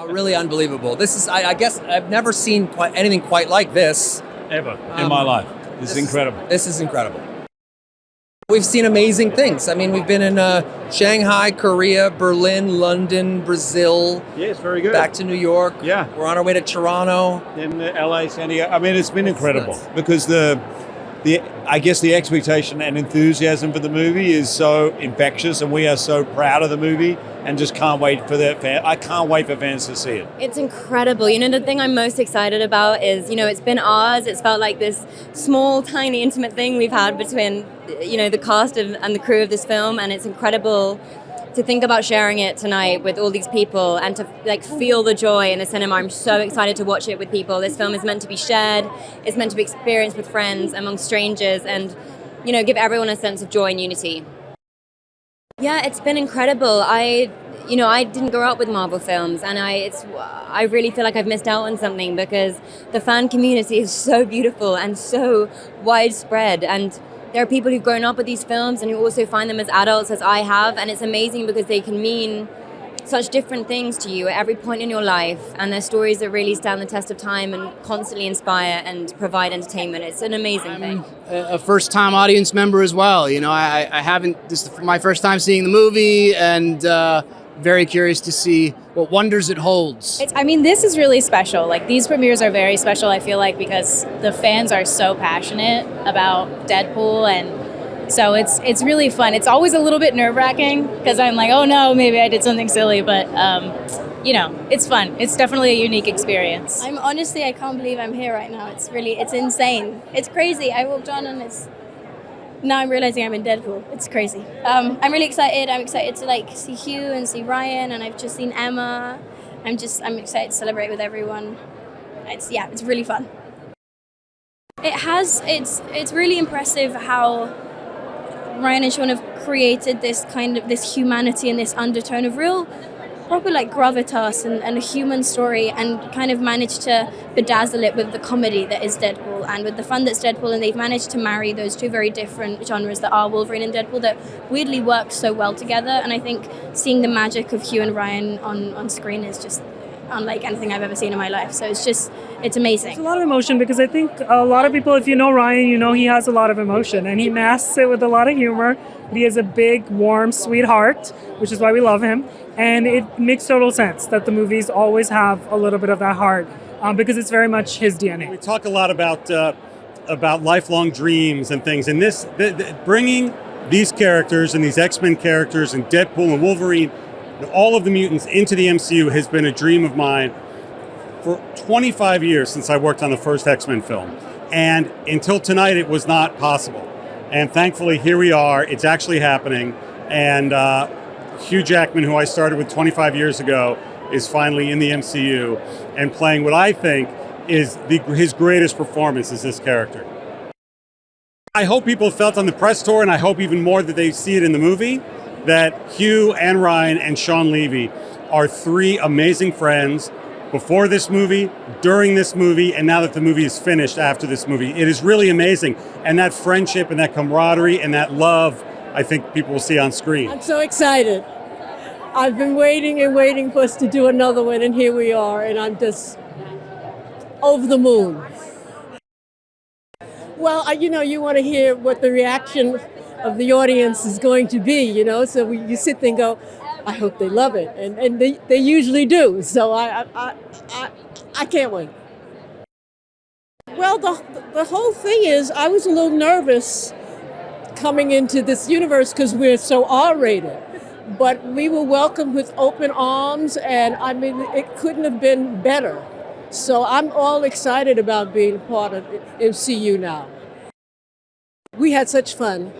Really unbelievable. This is, I guess, I've never seen anything quite like this. Ever in my life. This is incredible. This is incredible. We've seen amazing things. I mean, we've been in Shanghai, Korea, Berlin, London, Brazil. Yes, very good. Back to New York. Yeah. We're on our way to Toronto. In LA, San Diego. I mean, it's been incredible nuts. because I guess the expectation and enthusiasm for the movie is so infectious, and we are so proud of the movie and just can't wait for I can't wait for fans to see it. It's incredible. The thing I'm most excited about is, it's been ours. It's felt like this small, tiny, intimate thing we've had between, the cast and the crew of this film, and it's incredible to think about sharing it tonight with all these people and to feel the joy in the cinema. I'm so excited to watch it with people. This film is meant to be shared. It's meant to be experienced with friends, among strangers, and give everyone a sense of joy and unity. Yeah, it's been incredible. I didn't grow up with Marvel films, and I really feel like I've missed out on something because the fan community is so beautiful and so widespread, and there are people who've grown up with these films and who also find them as adults, as I have, and it's amazing because they can mean such different things to you at every point in your life, and they're stories that really stand the test of time and constantly inspire and provide entertainment. It's an amazing thing. A first-time audience member as well. I haven't. This is my first time seeing the movie, and very curious to see what wonders it holds. This is really special. These premieres are very special, I feel like, because the fans are so passionate about Deadpool, and so it's really fun. It's always a little bit nerve-wracking because I'm like, oh no, maybe I did something silly, but it's fun. It's definitely a unique experience. I can't believe I'm here right now. It's insane. It's crazy. I walked on and now I'm realizing I'm in Deadpool. It's crazy. I'm really excited. I'm excited to see Hugh and see Ryan, and I've just seen Emma. I'm excited to celebrate with everyone. It's really fun. It's really impressive how Ryan and Shawn have created this humanity and this undertone of real proper gravitas and a human story, and kind of managed to bedazzle it with the comedy that is Deadpool and with the fun that's Deadpool, and they've managed to marry those two very different genres that are Wolverine and Deadpool that weirdly work so well together. And I think seeing the magic of Hugh and Ryan on screen is just unlike anything I've ever seen in my life. So it's amazing. It's a lot of emotion because I think a lot of people, if you know Ryan, he has a lot of emotion, and he masks it with a lot of humor. But he has a big, warm, sweet heart, which is why we love him. And it makes total sense that the movies always have a little bit of that heart because it's very much his DNA. We talk a lot about lifelong dreams and things, and bringing these characters and these X-Men characters and Deadpool and Wolverine, all of the mutants into the MCU has been a dream of mine for 25 years since I worked on the first X-Men film. And until tonight, it was not possible. And thankfully, here we are. It's actually happening. And Hugh Jackman, who I started with 25 years ago, is finally in the MCU and playing what I think is his greatest performance as this character. I hope people felt on the press tour, and I hope even more that they see it in the movie, that Hugh and Ryan and Shawn Levy are three amazing friends before this movie, during this movie, and now that the movie is finished after this movie. It is really amazing. And that friendship and that camaraderie and that love, I think people will see on screen. I'm so excited. I've been waiting and waiting for us to do another one, and here we are, and I'm just over the moon. Well, you want to hear what the reaction of the audience is going to be, so you sit there and go, I hope they love it, and they usually do, so I can't wait. Well, the whole thing is, I was a little nervous coming into this universe because we're so R-rated, but we were welcomed with open arms, and it couldn't have been better. So I'm all excited about being part of MCU now. We had such fun.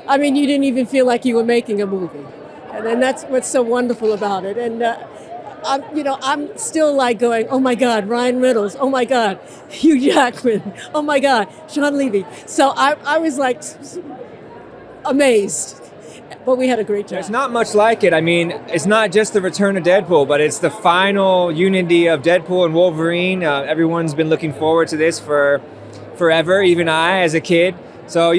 You didn't even feel like you were making a movie. And that's what's so wonderful about it. And I'm still going, oh my God, Ryan Reynolds, oh my God, Hugh Jackman, oh my God, Shawn Levy. So I was amazed. But we had a great time. There's not much like it. It's not just the return of Deadpool, but it's the final unity of Deadpool and Wolverine. Everyone's been looking forward to this for forever, even I as a kid. So,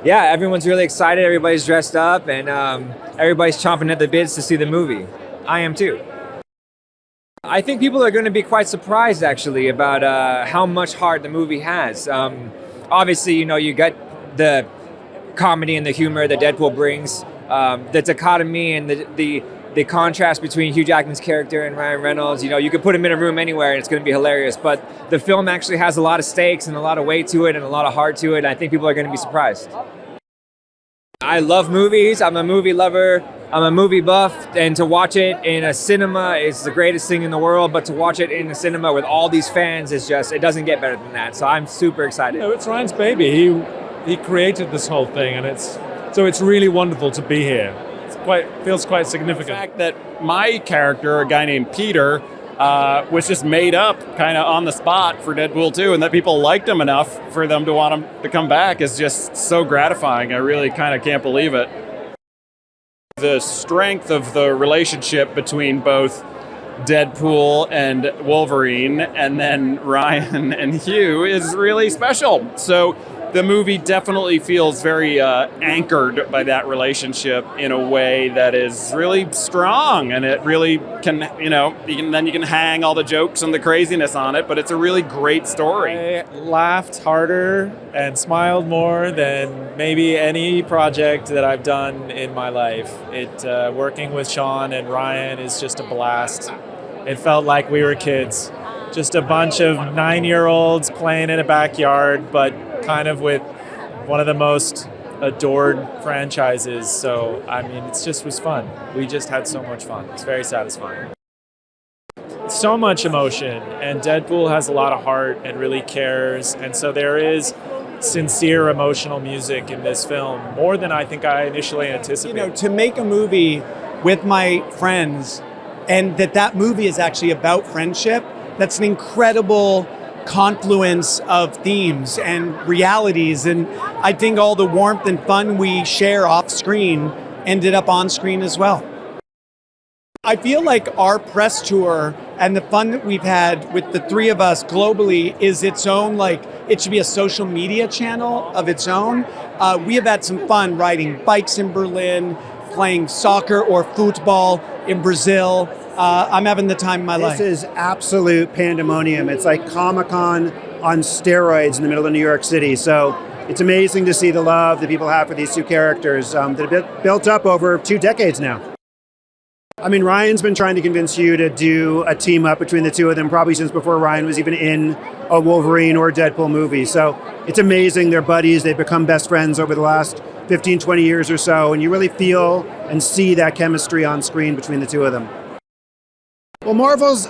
everyone's really excited. Everybody's dressed up, and everybody's chomping at the bits to see the movie. I am too. I think people are going to be quite surprised, actually, about how much heart the movie has. Obviously, you got the comedy and the humor that Deadpool brings, the dichotomy and the contrast between Hugh Jackman's character and Ryan Reynolds. You could put him in a room anywhere and it's going to be hilarious. But the film actually has a lot of stakes and a lot of weight to it and a lot of heart to it. And I think people are going to be surprised. I love movies. I'm a movie lover. I'm a movie buff, and to watch it in a cinema is the greatest thing in the world, but to watch it in a cinema with all these fans is just, it doesn't get better than that. So I'm super excited. It's Ryan's baby. He created this whole thing, and it's really wonderful to be here. Feels quite significant. The fact that my character, a guy named Peter, was just made up kind of on the spot for Deadpool 2, and that people liked him enough for them to want him to come back is just so gratifying. I really kind of can't believe it. The strength of the relationship between both Deadpool and Wolverine and then Ryan and Hugh is really special. So the movie definitely feels very anchored by that relationship in a way that is really strong, and it really can, you can hang all the jokes and the craziness on it, but it's a really great story. I laughed harder and smiled more than maybe any project that I've done in my life. Working with Shawn and Ryan is just a blast. It felt like we were kids, just a bunch of 9-year-olds playing in a backyard, but kind of with one of the most adored franchises. So, it just was fun. We just had so much fun. It's very satisfying. So much emotion, and Deadpool has a lot of heart and really cares. And so there is sincere emotional music in this film, more than I think I initially anticipated. To make a movie with my friends, and that movie is actually about friendship, that's an incredible confluence of themes and realities, and I think all the warmth and fun we share off screen ended up on screen as well. I feel like our press tour and the fun that we've had with the three of us globally is its own, it should be a social media channel of its own. We have had some fun riding bikes in Berlin, playing soccer or football in Brazil. I'm having the time of my life. This is absolute pandemonium. It's like Comic-Con on steroids in the middle of New York City. So it's amazing to see the love that people have for these two characters that have been built up over 2 decades now. Ryan's been trying to convince you to do a team up between the two of them probably since before Ryan was even in a Wolverine or Deadpool movie. So it's amazing. They're buddies. They've become best friends over the last 15, 20 years or so. And you really feel and see that chemistry on screen between the two of them. Well, Marvel's,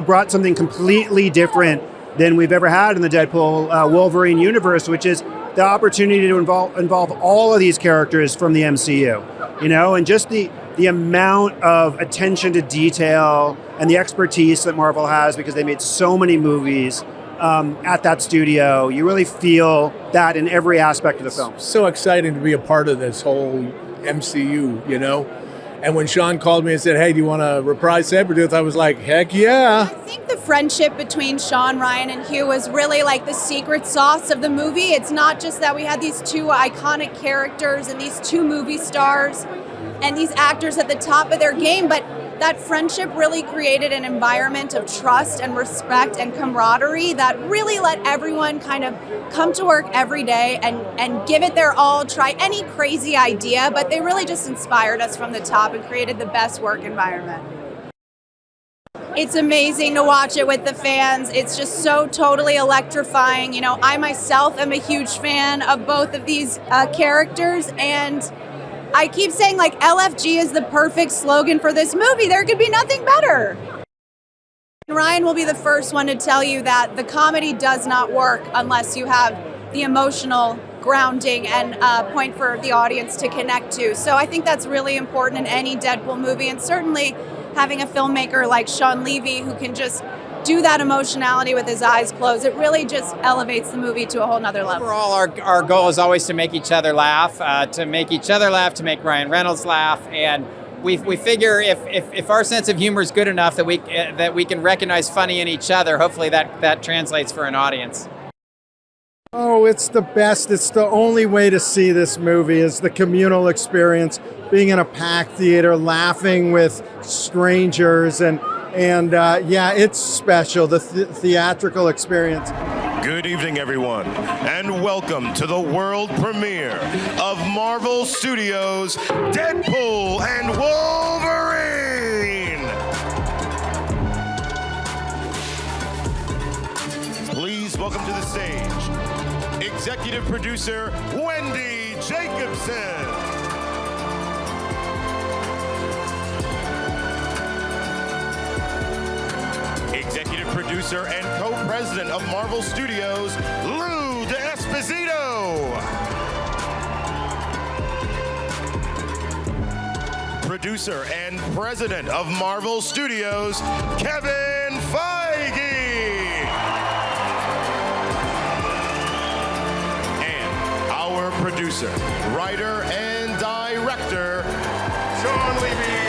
brought something completely different than we've ever had in the Deadpool Wolverine universe, which is the opportunity to involve all of these characters from the MCU, and just the amount of attention to detail and the expertise that Marvel has because they made so many movies at that studio. You really feel that in every aspect of the film. So exciting to be a part of this whole MCU, And when Shawn called me and said, hey, do you want to reprise Sabretooth? I was like, heck yeah. I think the friendship between Shawn, Ryan, and Hugh was really like the secret sauce of the movie. It's not just that we had these two iconic characters and these two movie stars and these actors at the top of their game, but that friendship really created an environment of trust and respect and camaraderie that really let everyone kind of come to work every day and give it their all, try any crazy idea, but they really just inspired us from the top and created the best work environment. It's amazing to watch it with the fans. It's just so totally electrifying. I myself am a huge fan of both of these characters, and I keep saying LFG is the perfect slogan for this movie. There could be nothing better. Ryan will be the first one to tell you that the comedy does not work unless you have the emotional grounding and point for the audience to connect to. So I think that's really important in any Deadpool movie, and certainly having a filmmaker like Shawn Levy who can just do that emotionality with his eyes closed, it really just elevates the movie to a whole nother level. Overall, our goal is always to make each other laugh, to make Ryan Reynolds laugh, and we figure if our sense of humor is good enough that we can recognize funny in each other, hopefully that translates for an audience. Oh, it's the best. It's the only way to see this movie is the communal experience, being in a packed theater, laughing with strangers, and And yeah, it's special, the theatrical experience. Good evening, everyone, and welcome to the world premiere of Marvel Studios' Deadpool and Wolverine! Please welcome to the stage, executive producer Wendy Jacobson. Executive producer and co-president of Marvel Studios, Lou D'Esposito. Producer and president of Marvel Studios, Kevin Feige. And our producer, writer, and director, Shawn Levy.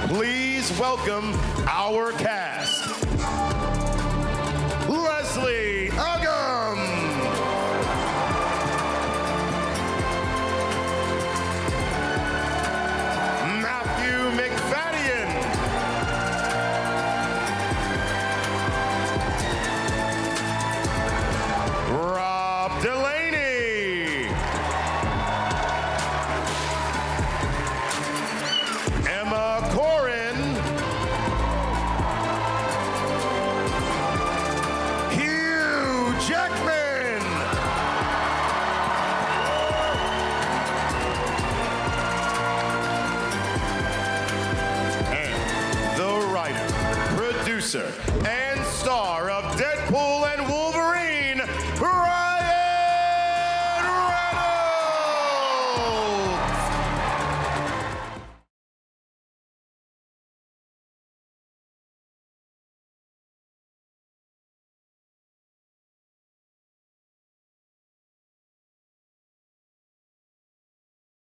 Please welcome our cast. Leslie Uggams. Macfadyen. Delaney. Corrin, Hugh Jackman, and the writer, producer, and star of Deadpool and Wolverine,